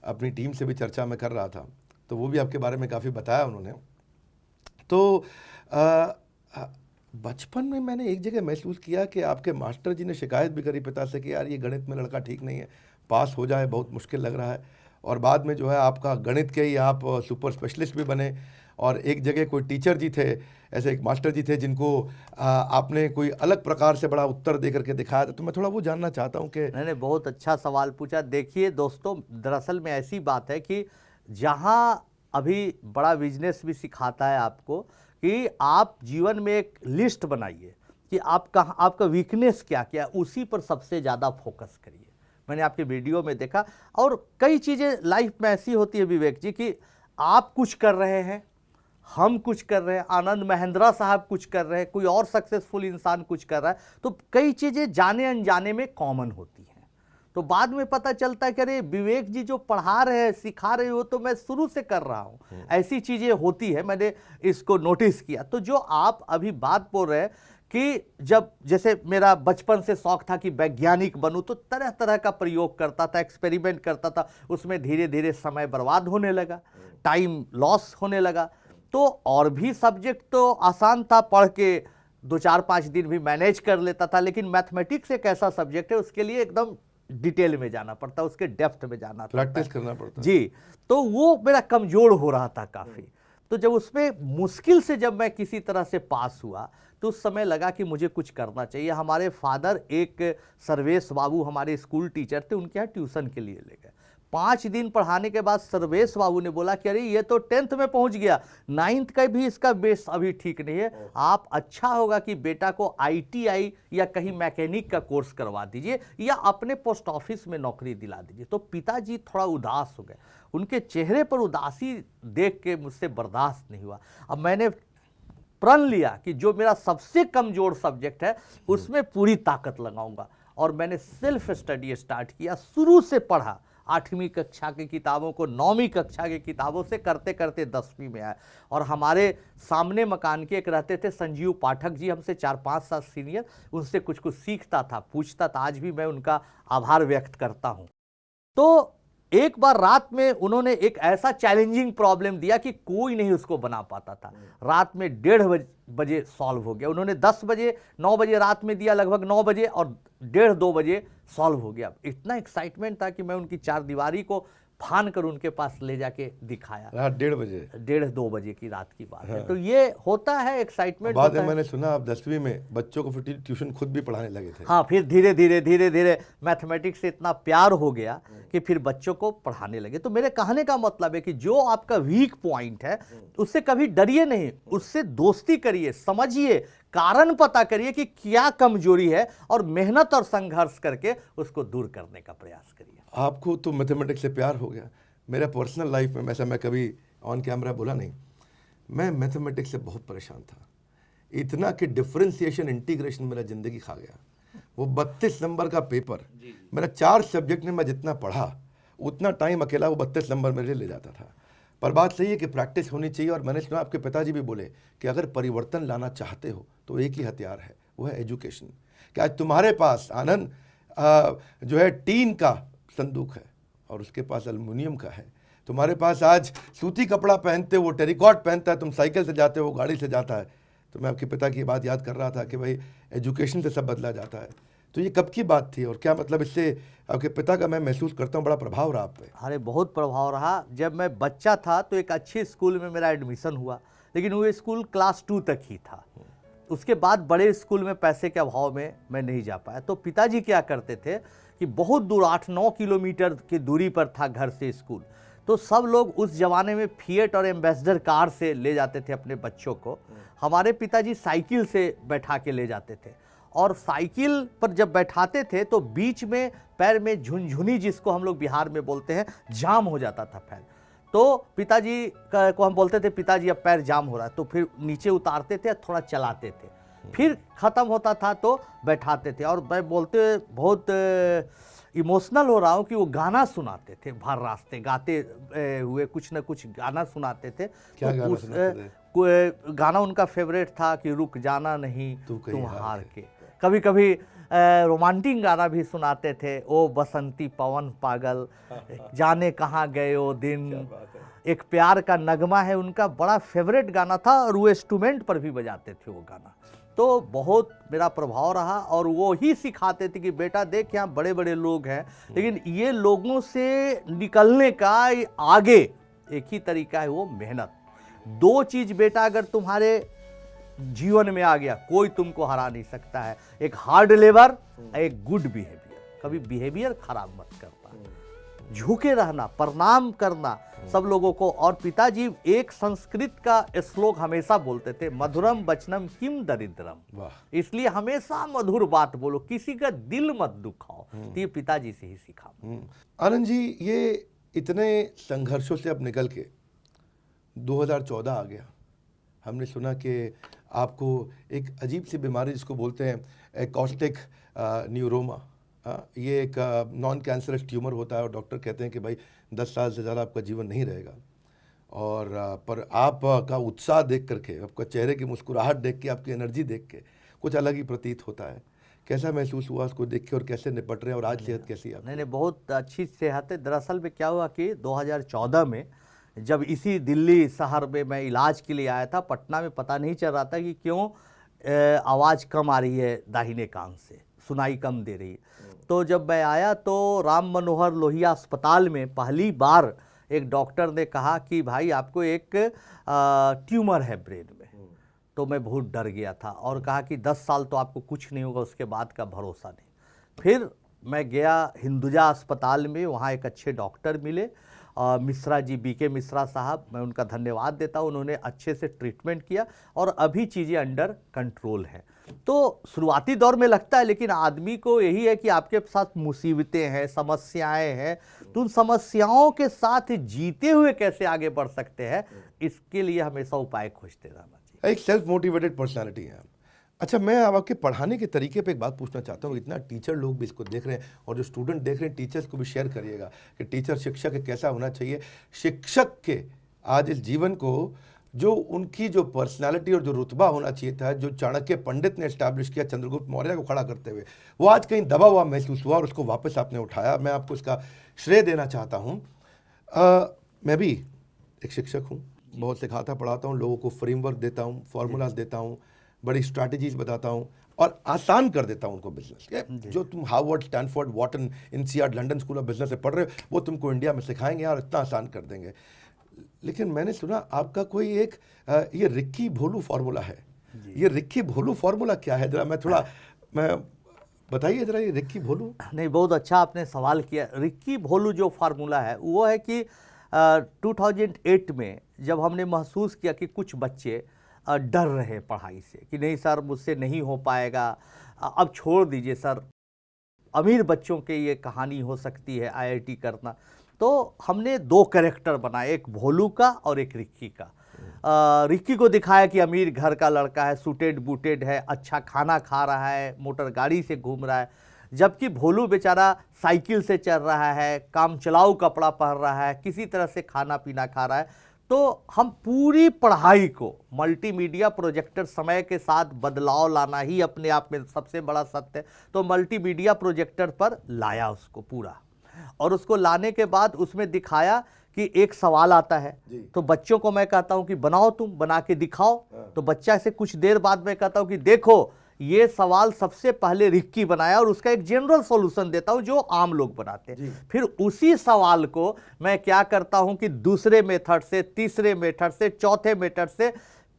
A: अपनी टीम से भी चर्चा में कर रहा था, तो वो भी आपके बारे में काफ़ी बताया उन्होंने। तो बचपन में मैंने एक जगह महसूस किया कि आपके मास्टर जी ने शिकायत भी करी पिता से कि यार ये गणित में लड़का ठीक नहीं है, पास हो जाए बहुत मुश्किल लग रहा है। और बाद में जो है आपका गणित के ही आप सुपर स्पेशलिस्ट भी बने, और एक जगह कोई टीचर जी थे, ऐसे एक मास्टर जी थे जिनको आपने कोई अलग प्रकार से बड़ा उत्तर दे करके दिखाया था। तो मैं थोड़ा वो जानना चाहता हूँ कि
B: मैंने बहुत अच्छा सवाल पूछा। देखिए दोस्तों, दरअसल में ऐसी बात है कि जहाँ अभी बड़ा बिजनेस भी सिखाता है आपको कि आप जीवन में एक लिस्ट बनाइए कि आप कहाँ, आपका वीकनेस क्या क्या, उसी पर सबसे ज़्यादा फोकस करिए। मैंने आपके वीडियो में देखा, और कई चीज़ें लाइफ में ऐसी होती है विवेक जी कि आप कुछ कर रहे हैं, हम कुछ कर रहे हैं, आनंद महिंद्रा साहब कुछ कर रहे हैं, कोई और सक्सेसफुल इंसान कुछ कर रहा है, तो कई चीज़ें जाने अनजाने में कॉमन होती हैं। तो बाद में पता चलता है कि अरे विवेक जी जो पढ़ा रहे हैं, सिखा रहे हो, तो मैं शुरू से कर रहा हूँ। ऐसी चीज़ें होती है, मैंने इसको नोटिस किया। तो जो आप अभी बात बोल रहे हैं कि जब जैसे मेरा बचपन से शौक था कि वैज्ञानिक बनूं, तो तरह तरह का प्रयोग करता था, एक्सपेरिमेंट करता था, उसमें धीरे धीरे समय बर्बाद होने लगा, टाइम लॉस होने लगा। तो और भी सब्जेक्ट तो आसान था, पढ़ के 2-4-5 दिन भी मैनेज कर लेता था, लेकिन मैथमेटिक्स एक ऐसा सब्जेक्ट है, उसके लिए एकदम डिटेल में जाना पड़ता, उसके डेप्थ में जाना पड़ता,
A: प्रैक्टिस करना पड़ता
B: जी। तो वो मेरा कमजोर हो रहा था काफ़ी। तो जब उसमें मुश्किल से जब मैं किसी तरह से पास हुआ, तो उस समय लगा कि मुझे कुछ करना चाहिए। हमारे फादर एक सर्वेश बाबू हमारे स्कूल टीचर थे, उनके यहाँ ट्यूशन के लिए ले गए। 5 दिन पढ़ाने के बाद सर्वेश बाबू ने बोला कि अरे ये तो 10th में पहुंच गया, 9th का भी इसका बेस अभी ठीक नहीं है, आप अच्छा होगा कि बेटा को ITI या कहीं मैकेनिक का कोर्स करवा दीजिए या अपने पोस्ट ऑफिस में नौकरी दिला दीजिए। तो पिताजी थोड़ा उदास हो गए, उनके चेहरे पर उदासी देख के मुझसे बर्दाश्त नहीं हुआ। अब मैंने प्रण लिया कि जो मेरा सबसे कमजोर सब्जेक्ट है उसमें पूरी ताकत लगाऊंगा, और मैंने सेल्फ स्टडी स्टार्ट किया। शुरू से पढ़ा, 8वीं कक्षा की किताबों को 9वीं कक्षा की किताबों से करते करते 10वीं में आए। और हमारे सामने मकान के एक रहते थे संजीव पाठक जी, हमसे 4-5 साल सीनियर, उनसे कुछ कुछ सीखता था, पूछता था। आज भी मैं उनका आभार व्यक्त करता हूँ। तो एक बार रात में उन्होंने एक ऐसा चैलेंजिंग प्रॉब्लम दिया कि कोई नहीं उसको बना पाता था। रात में 1:30 बजे सॉल्व हो गया। उन्होंने 10 बजे 9 बजे रात में दिया, लगभग 9 बजे, और 1:30-2 बजे सॉल्व हो गया। इतना एक्साइटमेंट था कि मैं उनकी चारदीवारी को फान कर उनके पास ले जाके दिखाया।
A: रात 1:30 बजे,
B: 1:30-2 बजे की रात की बात है। तो ये होता है, एक्साइटमेंट
A: बाद
B: होता
A: में
B: है।
A: मैंने सुना आप 10वीं में बच्चों को फिर ट्यूशन खुद भी पढ़ाने लगे थे।
B: हाँ, फिर धीरे धीरे मैथमेटिक्स से इतना प्यार हो गया कि फिर बच्चों को पढ़ाने लगे। तो मेरे कहने का मतलब है कि जो आपका वीक पॉइंट है उससे कभी डरिए नहीं, उससे दोस्ती करिए, समझिए, कारण पता करिए कि क्या कमजोरी है, और मेहनत और संघर्ष करके उसको दूर करने का प्रयास करिए।
A: आपको तो मैथमेटिक्स से प्यार हो गया। मेरा पर्सनल लाइफ में, वैसा मैं कभी ऑन कैमरा बोला नहीं, मैं मैथमेटिक्स से बहुत परेशान था, इतना कि डिफरेंशिएशन इंटीग्रेशन मेरा ज़िंदगी खा गया। वो 32 नंबर का पेपर, मेरा 4 सब्जेक्ट में मैं जितना पढ़ा उतना टाइम अकेला वो 32 नंबर मेरे लिए ले जाता था। पर बात सही है कि प्रैक्टिस होनी चाहिए, और मैंने सुना आपके पिताजी भी बोले कि अगर परिवर्तन लाना चाहते हो तो एक ही हथियार है, वो है एजुकेशन। कि आज तुम्हारे पास आनंद जो है टीन का संदूक है और उसके पास एल्युमिनियम का है। तुम्हारे पास आज सूती कपड़ा पहनते हो, वो टेरिकॉट पहनता है, तुम साइकिल से जाते हो, गाड़ी से जाता है। तो मैं आपके पिता की बात याद कर रहा था कि भाई एजुकेशन से सब बदला जाता है। तो ये कब की बात थी, और क्या मतलब इससे आपके पिता का मैं महसूस करता हूँ बड़ा प्रभाव रहा आप पे?
B: अरे बहुत प्रभाव रहा। जब मैं बच्चा था तो एक अच्छे स्कूल में मेरा एडमिशन हुआ, लेकिन वो स्कूल क्लास 2 तक ही था। उसके बाद बड़े स्कूल में पैसे के अभाव में मैं नहीं जा पाया। तो पिताजी क्या करते थे कि बहुत दूर 8-9 किलोमीटर की दूरी पर था घर से स्कूल, तो सब लोग उस जमाने में फिएट और एम्बेसडर कार से ले जाते थे अपने बच्चों को। हमारे पिताजी साइकिल से बैठा के ले जाते थे, और साइकिल पर जब बैठाते थे तो बीच में पैर में झुनझुनी, जिसको हम लोग बिहार में बोलते हैं, जाम हो जाता था पैर। तो पिताजी को हम बोलते थे, पिताजी अब पैर जाम हो रहा है, तो फिर नीचे उतारते थे, थोड़ा चलाते थे, फिर ख़त्म होता था तो बैठाते थे। और मैं बोलते बहुत इमोशनल हो रहा हूँ कि वो गाना सुनाते थे, भर रास्ते गाते हुए कुछ न कुछ गाना सुनाते थे।
A: क्या
B: तो
A: गाना
B: उस
A: सुनाते थे?
B: गाना उनका फेवरेट था कि रुक जाना नहीं
A: तुम
B: तुम हार के। कभी कभी रोमांटिक गाना भी सुनाते थे, ओ बसंती पवन पागल, जाने कहाँ गए ओ दिन, एक प्यार का नगमा है उनका, बड़ा फेवरेट गाना था, और वो इंस्ट्रूमेंट पर भी बजाते थे वो गाना। तो बहुत मेरा प्रभाव रहा, और वो ही सिखाते थे कि बेटा देख यहाँ बड़े बड़े लोग हैं, लेकिन ये लोगों से निकलने का आगे एक ही तरीका है, वो मेहनत। 2 चीज़ बेटा अगर तुम्हारे जीवन में आ गया, कोई तुमको हरा नहीं सकता है, एक हार्ड लेबर, एक गुड बिहेवियर। कभी बिहेवियर खराब मत करता। झुके रहना, प्रणाम करना सब लोगों को। और पिताजी एक संस्कृत का श्लोक हमेशा बोलते थे, मधुरम वचनम किम दरिद्रम।
A: वाह।
B: इसलिए हमेशा मधुर बात बोलो, किसी का दिल मत दुखाओ। तो ये पिताजी से ही सीखा।
A: आनंद जी, ये इतने संघर्षों से अब निकल के 2014 आ गया। हमने सुना कि आपको एक अजीब सी बीमारी जिसको बोलते हैं एकॉस्टिक न्यूरोमा, ये एक नॉन कैंसरस ट्यूमर होता है और डॉक्टर कहते हैं कि भाई 10 साल से ज़्यादा आपका जीवन नहीं रहेगा। और पर आपका उत्साह देख करके, आपका चेहरे की मुस्कुराहट देख के, आपकी एनर्जी देख के कुछ अलग ही प्रतीत होता है। कैसा महसूस हुआ उसको देख के और कैसे निपट रहे हैं, और आज सेहत कैसी है?
B: नहीं, बहुत अच्छी सेहत है। दरअसल में क्या हुआ कि 2014 में जब इसी दिल्ली शहर में मैं इलाज के लिए आया था, पटना में पता नहीं चल रहा था कि क्यों आवाज़ कम आ रही है दाहिने कान से, सुनाई कम दे रही है। तो जब मैं आया तो राम मनोहर लोहिया अस्पताल में पहली बार एक डॉक्टर ने कहा कि भाई आपको एक ट्यूमर है ब्रेन में। तो मैं बहुत डर गया था और कहा कि 10 साल तो आपको कुछ नहीं होगा, उसके बाद का भरोसा नहीं। फिर मैं गया हिंदुजा अस्पताल में, वहाँ एक अच्छे डॉक्टर मिले, मिश्रा जी, बीके मिश्रा साहब, मैं उनका धन्यवाद देता हूँ। उन्होंने अच्छे से ट्रीटमेंट किया और अभी चीज़ें अंडर कंट्रोल हैं। तो शुरुआती दौर में लगता है, लेकिन आदमी को यही है कि आपके साथ मुसीबतें हैं, समस्याएं हैं, तो उन समस्याओं के साथ जीते हुए कैसे आगे बढ़ सकते हैं, इसके लिए हमेशा उपाय खोजते रहना चाहिए।
A: एक सेल्फ मोटिवेटेड पर्सनालिटी है। अच्छा, मैं अब आपके पढ़ाने के तरीके पे एक बात पूछना चाहता हूँ। इतना टीचर लोग भी इसको देख रहे हैं और जो स्टूडेंट देख रहे हैं, टीचर्स को भी शेयर करिएगा कि टीचर शिक्षक कैसा होना चाहिए। शिक्षक के आज इस जीवन को, जो उनकी जो पर्सनालिटी और जो रुतबा होना चाहिए था, जो चाणक्य पंडित ने इस्टेब्लिश किया चंद्रगुप्त मौर्य को खड़ा करते हुए, वो आज कहीं दबा हुआ महसूस हुआ और उसको वापस आपने उठाया। मैं आपको इसका श्रेय देना चाहता हूँ। मैं भी एक शिक्षक हूँ, बहुत सिखाता पढ़ाता हूँ, लोगों को फ्रेमवर्क देता हूँ, फार्मूलाज देता हूँ, बड़ी स्ट्रैटेजीज बताता हूँ और आसान कर देता हूँ उनको बिजनेस। जो तुम Harvard, Stanford, Wharton, INSEAD, London School of Business से पढ़ रहे हो, वो तुमको इंडिया में सिखाएंगे और इतना आसान कर देंगे। लेकिन मैंने सुना आपका कोई एक ये रिक्की भोलू फार्मूला है। ये रिक्की भोलू फार्मूला क्या है? जरा मैं बताइए जरा, ये रिक्की भोलू।
B: नहीं, बहुत अच्छा आपने सवाल किया। रिक्की भोलू जो फार्मूला है वो है कि 2008 में जब हमने महसूस किया कि कुछ बच्चे डर रहे पढ़ाई से, कि नहीं सर मुझसे नहीं हो पाएगा, अब छोड़ दीजिए सर, अमीर बच्चों के ये कहानी हो सकती है IIT करना। तो हमने 2 कैरेक्टर बनाए, एक भोलू का और एक रिक्की का। रिक्की को दिखाया कि अमीर घर का लड़का है, सूटेड बूटेड है, अच्छा खाना खा रहा है, मोटर गाड़ी से घूम रहा है, जबकि भोलू बेचारा साइकिल से चल रहा है, काम चलाऊ कपड़ा पहन रहा है, किसी तरह से खाना पीना खा रहा है। तो हम पूरी पढ़ाई को मल्टीमीडिया प्रोजेक्टर, समय के साथ बदलाव लाना ही अपने आप में सबसे बड़ा सत्य है। तो मल्टीमीडिया प्रोजेक्टर पर लाया उसको पूरा, और उसको लाने के बाद उसमें दिखाया कि एक सवाल आता है, तो बच्चों को मैं कहता हूं कि बनाओ, तुम बना के दिखाओ। तो बच्चा से कुछ देर बाद मैं कहता हूं कि देखो ये सवाल सबसे पहले रिक्की बनाया, और उसका एक जनरल सॉल्यूशन देता हूं जो आम लोग बनाते हैं। फिर उसी सवाल को मैं क्या करता हूं कि दूसरे मेथड से, तीसरे मेथड से, चौथे मेथड से,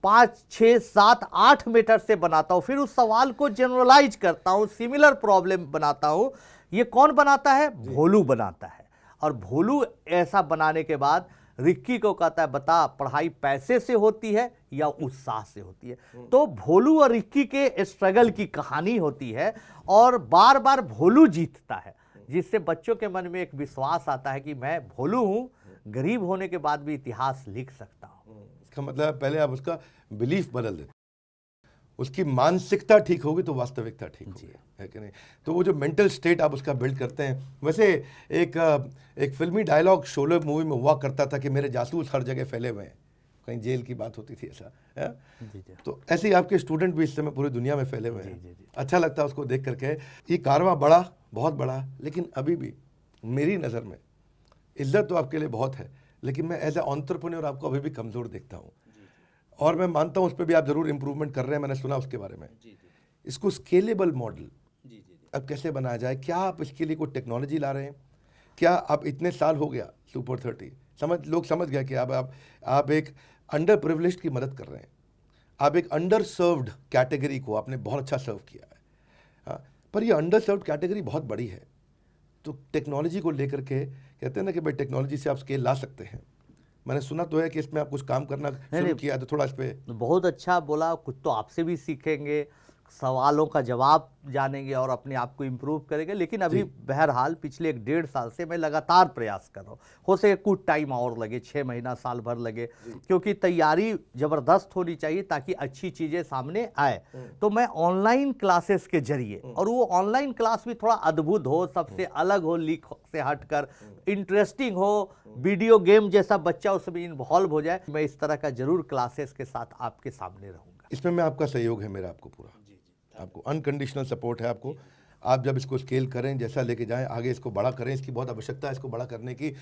B: 5, 6, 7, 8 मेथड से बनाता हूं। फिर उस सवाल को जनरलाइज करता हूं, सिमिलर प्रॉब्लम बनाता हूं। ये कौन बनाता है? भोलू बनाता है। और भोलू ऐसा बनाने के बाद रिक्की को कहता है, बता पढ़ाई पैसे से होती है या उत्साह से होती है? तो भोलू और रिक्की के स्ट्रगल की कहानी होती है, और बार बार भोलू जीतता है, जिससे बच्चों के मन में एक विश्वास आता है कि मैं भोलू हूं, गरीब होने के बाद भी इतिहास लिख सकता हूं।
A: इसका मतलब पहले आप उसका बिलीफ बदल देते, उसकी मानसिकता ठीक होगी तो वास्तविकता ठीक होगी, है कि नहीं? तो वो जो मेंटल स्टेट आप उसका बिल्ड करते हैं। वैसे एक फिल्मी डायलॉग शोले मूवी में हुआ करता था कि मेरे जासूस हर जगह फैले हुए हैं, कहीं जेल की बात होती थी, ऐसा है। तो ऐसे ही आपके स्टूडेंट भी इस समय पूरी दुनिया में फैले हुए हैं। अच्छा लगता है उसको देख करके। ये कारवां बड़ा, बहुत बड़ा, लेकिन अभी भी मेरी नज़र में इज्जत तो आपके लिए बहुत है, लेकिन मैं एज ए एंटरप्रेन्योर आपको अभी भी कमज़ोर देखता हूँ। और मैं मानता हूँ उस पर भी आप ज़रूर इम्प्रूवमेंट कर रहे हैं, मैंने सुना उसके बारे में। इसको स्केलेबल मॉडल अब कैसे बनाया जाए? क्या आप इसके लिए कोई टेक्नोलॉजी ला रहे हैं? क्या आप इतने साल हो गया सुपर 30, लोग समझ गया कि आप एक अंडर प्रिविलेज्ड की मदद कर रहे हैं, आप एक अंडर सर्व्ड कैटेगरी को आपने बहुत अच्छा सर्व किया है। हाँ, पर ये अंडर सर्व्ड कैटेगरी बहुत बड़ी है, तो टेक्नोलॉजी को लेकर के कहते हैं ना कि भाई टेक्नोलॉजी से आप स्केल ला सकते हैं। मैंने सुना तो है कि इसमें आप कुछ काम करना शुरू किया है, तो थोड़ा इस पे।
B: बहुत अच्छा बोला, कुछ तो आपसे भी सीखेंगे, सवालों का जवाब जानेंगे और अपने आप को इम्प्रूव करेंगे। लेकिन अभी बहरहाल पिछले 1.5 साल से मैं लगातार प्रयास कर रहा हूँ। हो सके कुछ टाइम और लगे, 6 महीना साल भर लगे, क्योंकि तैयारी ज़बरदस्त होनी चाहिए ताकि अच्छी चीज़ें सामने आए। तो मैं ऑनलाइन क्लासेस के जरिए, और वो ऑनलाइन क्लास भी थोड़ा अद्भुत हो, सबसे अलग हो, लीक से हटकर इंटरेस्टिंग हो, वीडियो गेम जैसा बच्चा उसमें इन्वॉल्व हो जाए, मैं इस तरह का जरूर क्लासेस के साथ आपके सामने रहूँगा।
A: इसमें मैं आपका सहयोग है, मेरा आपको पूरा, आपको अनकंडीशनल सपोर्ट है। आपको आप जब इसको स्केल करें, जैसा लेके जाएं, आगे इसको बड़ा करें, इसकी बहुत आवश्यकता है इसको बड़ा करने की।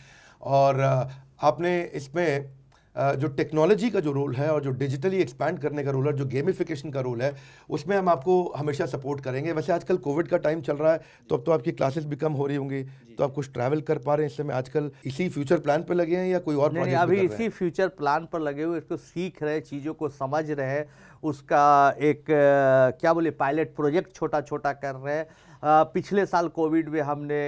A: और आपने इसमें जो टेक्नोलॉजी का जो रोल है और जो डिजिटली एक्सपैंड करने का रोल है, जो गेमिफिकेशन का रोल है, उसमें हम आपको हमेशा सपोर्ट करेंगे। वैसे आजकल कोविड का टाइम चल रहा है, तो अब तो आपकी क्लासेस भी कम हो रही होंगी, तो आप कुछ ट्रैवल कर पा रहे हैं इस समय आजकल? इसी फ्यूचर प्लान पे लगे हैं या कोई और
B: नहीं,
A: प्रोजेक्ट
B: अभी
A: कर रहे हैं?
B: इसी फ्यूचर प्लान पर लगे हुए, इसको सीख रहे, चीज़ों को समझ रहे हैं, उसका एक क्या बोले पायलट प्रोजेक्ट छोटा छोटा कर रहे हैं। पिछले साल कोविड में हमने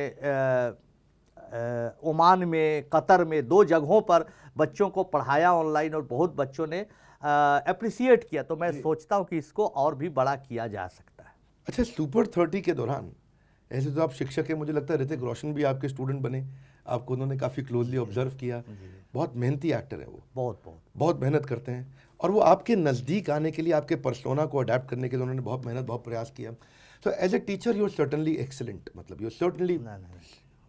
B: ओमान में, कतर में 2 जगहों पर बच्चों को पढ़ाया ऑनलाइन, और बहुत बच्चों ने अप्रिसिएट किया। तो मैं सोचता हूँ कि इसको और भी बड़ा किया जा सकता है।
A: अच्छा, सुपर 30 के दौरान ऐसे तो आप शिक्षक हैं, मुझे लगता है ऋतिक रोशन भी आपके स्टूडेंट बने, आपको उन्होंने काफ़ी क्लोजली ऑब्जर्व किया। बहुत मेहनती एक्टर है वो,
B: बहुत
A: बहुत मेहनत करते हैं, और वो आपके नज़दीक आने के लिए, आपके पर्सोना को अडेप्ट करने के लिए उन्होंने बहुत मेहनत, बहुत प्रयास किया। So as a teacher you are certainly excellent, मतलब यू आर सर्टनली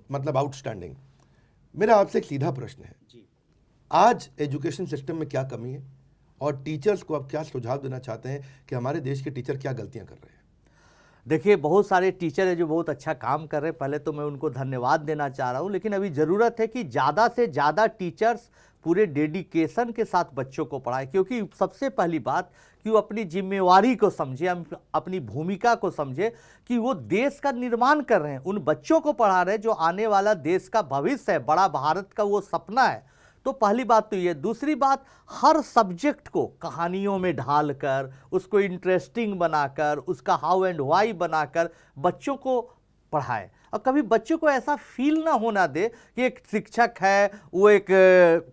A: मतलब आउटस्टैंडिंग। मेरा आपसे एक सीधा प्रश्न है, आज एजुकेशन सिस्टम में क्या कमी है, और टीचर्स को आप क्या सुझाव देना चाहते हैं कि हमारे देश के टीचर क्या गलतियां कर रहे हैं?
B: देखिए, बहुत सारे टीचर हैं जो बहुत अच्छा काम कर रहे हैं, पहले तो मैं उनको धन्यवाद देना चाह रहा हूँ। लेकिन अभी ज़रूरत है कि ज़्यादा से ज़्यादा टीचर्स पूरे डेडिकेशन के साथ बच्चों को पढ़ाएं, क्योंकि सबसे पहली बात कि वो अपनी जिम्मेवारी को समझे, अपनी भूमिका को समझे कि वो देश का निर्माण कर रहे हैं, उन बच्चों को पढ़ा रहे हैं जो आने वाला देश का भविष्य है, बड़ा भारत का वो सपना है। तो पहली बात तो ये। दूसरी बात, हर सब्जेक्ट को कहानियों में ढालकर, उसको इंटरेस्टिंग बनाकर, उसका हाउ एंड व्हाई बनाकर बच्चों को पढ़ाए, और कभी बच्चों को ऐसा फील ना होना दे कि एक शिक्षक है वो एक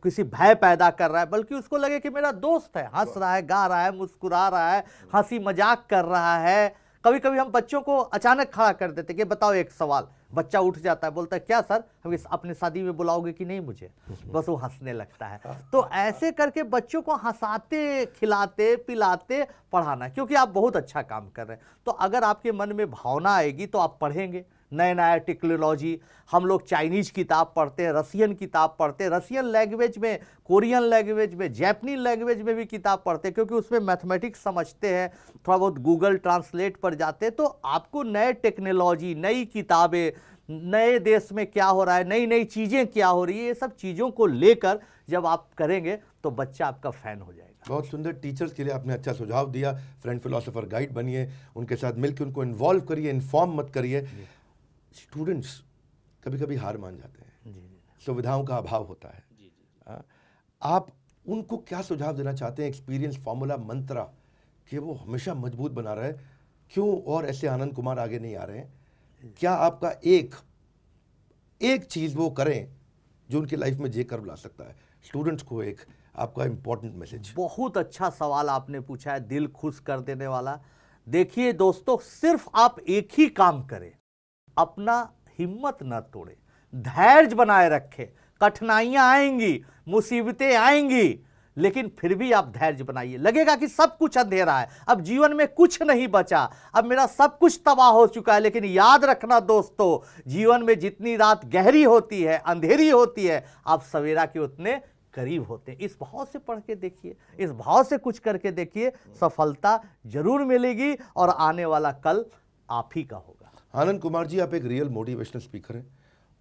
B: किसी भय पैदा कर रहा है, बल्कि उसको लगे कि मेरा दोस्त है, हंस रहा है, गा रहा है, मुस्कुरा रहा है, हंसी मजाक कर रहा है। कभी कभी हम बच्चों को अचानक खड़ा कर देते कि बताओ एक सवाल, बच्चा उठ जाता है, बोलता है क्या सर, हम अपने शादी में बुलाओगे कि नहीं मुझे, बस वो हंसने लगता है। तो ऐसे करके बच्चों को हंसाते, खिलाते, पिलाते पढ़ाना, क्योंकि आप बहुत अच्छा काम कर रहे हैं। तो अगर आपके मन में भावना आएगी तो आप पढ़ेंगे नए नया टेक्नोलॉजी। हम लोग चाइनीज़ किताब पढ़ते हैं, रसियन किताब पढ़ते हैं, रसियन लैंग्वेज में, कोरियन लैंग्वेज में, जैपनीज लैंग्वेज में भी किताब पढ़ते हैं, क्योंकि उसमें मैथमेटिक्स समझते हैं, थोड़ा बहुत गूगल ट्रांसलेट पर जाते हैं। तो आपको नए टेक्नोलॉजी, नई किताबें, नए देश में क्या हो रहा है, नई नई चीज़ें क्या हो रही है, ये सब चीज़ों को लेकर जब आप करेंगे तो बच्चा आपका फ़ैन हो जाएगा।
A: बहुत सुंदर। टीचर्स के लिए आपने अच्छा सुझाव दिया। फ्रेंड फिलोसोफर गाइड बनिए, उनके साथ मिलकर उनको इन्वॉल्व करिए, इन्फॉर्म मत करिए। स्टूडेंट्स कभी कभी हार मान जाते हैं, सुविधाओं का अभाव होता है। आप उनको क्या सुझाव देना चाहते हैं, एक्सपीरियंस, फॉर्मूला, मंत्रा, कि वो हमेशा मजबूत बना रहे? क्यों और ऐसे आनंद कुमार आगे नहीं आ रहे हैं? क्या आपका एक चीज़ वो करें जो उनकी लाइफ में जे कर्व ला सकता है? स्टूडेंट्स को एक आपका इंपॉर्टेंट मैसेज।
B: बहुत अच्छा सवाल आपने पूछा है, दिल खुश कर देने वाला। देखिए दोस्तों, सिर्फ आप एक ही काम करें, अपना हिम्मत न तोड़े, धैर्य बनाए रखें। कठिनाइयां आएंगी, मुसीबतें आएंगी, लेकिन फिर भी आप धैर्य बनाइए। लगेगा कि सब कुछ अंधेरा है, अब जीवन में कुछ नहीं बचा, अब मेरा सब कुछ तबाह हो चुका है, लेकिन याद रखना दोस्तों, जीवन में जितनी रात गहरी होती है, अंधेरी होती है, आप सवेरा के उतने करीब होते हैं। इस भाव से पढ़ के देखिए, इस भाव से कुछ करके देखिए, सफलता जरूर मिलेगी और आने वाला कल आप ही का होगा।
A: आनंद कुमार जी, आप एक रियल मोटिवेशनल स्पीकर हैं,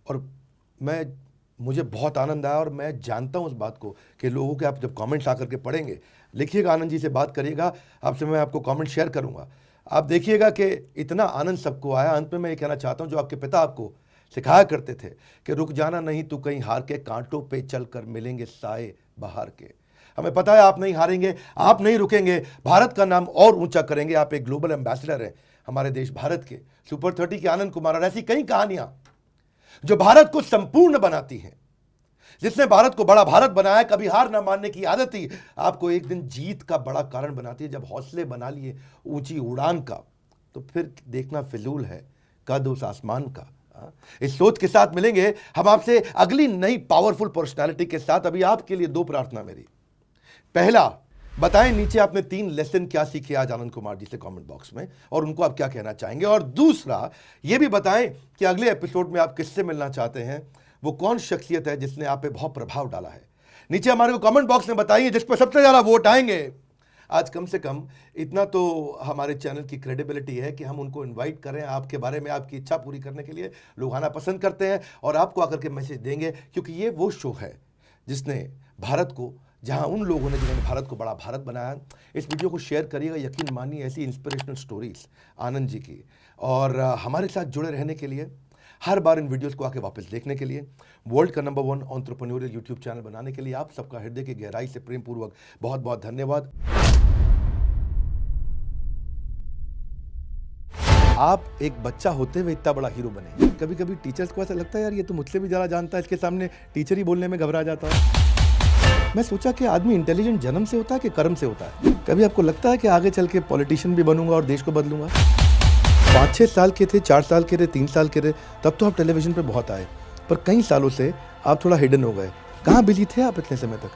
A: और मुझे बहुत आनंद आया, और मैं जानता हूं उस बात को कि लोगों के आप जब कमेंट्स आकर के पढ़ेंगे, लिखिएगा, आनंद जी से बात करिएगा, आपसे मैं आपको कमेंट शेयर करूंगा। आप देखिएगा कि इतना आनंद सबको आया। अंत में मैं ये कहना चाहता हूं, जो आपके पिता आपको सिखाया करते थे कि रुक जाना नहीं तू कहीं हार के, कांटों पे चलकर मिलेंगे साए बहार के। हमें पता है आप नहीं हारेंगे, आप नहीं रुकेंगे, भारत का नाम और ऊंचा करेंगे। आप एक ग्लोबल एम्बेसडर हैं हमारे देश भारत के, सुपर 30 के आनंद कुमार। और ऐसी कई कहानियां जो भारत को संपूर्ण बनाती हैं, जिसने भारत को बड़ा भारत बनाया, कभी हार ना मानने की आदत ही आपको एक दिन जीत का बड़ा कारण बनाती है। जब हौसले बना लिए ऊंची उड़ान का, तो फिर देखना फिजूल है कद उस आसमान का। इस सोच के साथ मिलेंगे हम आपसे अगली नई पावरफुल पर्सनालिटी के साथ। अभी आपके लिए 2 प्रार्थना मेरी। पहला, बताएं नीचे आपने 3 लेसन क्या सीखे आज आनंद कुमार जी से कमेंट बॉक्स में, और उनको आप क्या कहना चाहेंगे। और दूसरा, यह भी बताएं कि अगले एपिसोड में आप किससे मिलना चाहते हैं, वो कौन शख्सियत है जिसने आप पे बहुत प्रभाव डाला है। नीचे हमारे को कमेंट बॉक्स में बताइए, जिस पर सबसे ज्यादा वोट आएंगे। आज कम से कम इतना तो हमारे चैनल की क्रेडिबिलिटी है कि हम उनको इनवाइट करें, आपके बारे में आपकी इच्छा पूरी करने के लिए लोग आना पसंद करते हैं और आपको आकर के मैसेज देंगे, क्योंकि ये वो शो है जिसने भारत को, जहां उन लोगों ने जिन्होंने भारत को बड़ा भारत बनाया। इस वीडियो को शेयर करिएगा, यकीन मानिए ऐसी इंस्पिरेशनल स्टोरीज आनंद जी की, और हमारे साथ जुड़े रहने के लिए, हर बार इन वीडियोस को आके वापस देखने के लिए, वर्ल्ड का नंबर 1 एंटरप्रेन्योरियल यूट्यूब चैनल बनाने के लिए आप सबका हृदय की गहराई से प्रेम पूर्वक बहुत बहुत धन्यवाद। आप एक बच्चा होते हुए इतना बड़ा हीरो बने। कभी कभी टीचर्स को ऐसा लगता है यार ये तो मुझसे भी ज़्यादा जानता है, इसके सामने टीचर ही बोलने में घबरा जाता है। मैं सोचा कि आदमी इंटेलिजेंट जन्म से होता है कि कर्म से होता है। कभी आपको लगता है कि आगे चल के पॉलिटिशियन भी बनूंगा और देश को बदलूंगा? 5-6 साल के थे, 4 साल के थे, 3 साल के थे, तब तो आप टेलीविजन पे बहुत आए, पर कई सालों से आप थोड़ा हिडन हो गए। कहाँ बिजी थे आप इतने समय तक?